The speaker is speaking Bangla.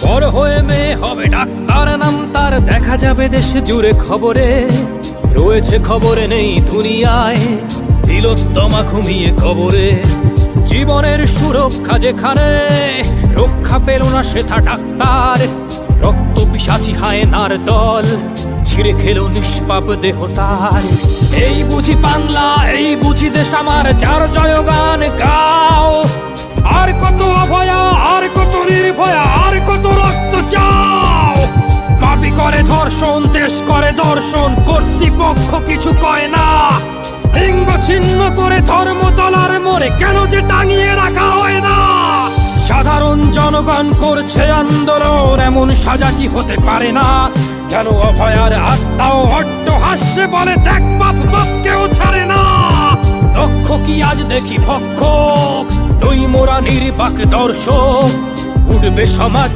বড় হয়ে মেয়ে হবে ডাক্তার, নাম তার দেখা যাবে দেশ জুড়ে খবরে। রয়েছে খবরে নেই দুনিয়ায়, তিলোত্তমা ঘুমিয়ে কবরে। জীবনের সুরক্ষা যেখানে, রক্ষা পেল না সেথা ডাক্তার। রক্ত পিশাচি হায়নার দল, ছিঁড়ে খেলো নিষ্পাপ দেহ তার। এই বুঝি বাংলা, এই বুঝি দেশ আমার, যার জয়গান গাও। আর কত অভয়া, আর কত নির্ভয়া, আর কত রক্ত চাও। পাপী করে ধর্ষণ, দেশ করে দর্শন, কর্তৃপক্ষ কিছু কয় না। লিঙ্গ ছিন্ন করে ধর্মতলার মোড়ে কেন যে টাঙিয়ে রাখা হয় না। সাধারণ জনগণ করছে আন্দোলন, এমন সাজা কি হতে পারে না। যেন অভয়ার আত্মাও অট্ট হাস্যে বলে, দেখ বাপ বাপকেও ছাড়ে না। লক্ষ্য কি আজ দেখি ভক্ষক, নই মোরা নির্বাক দর্শক। উঠবে সমাজ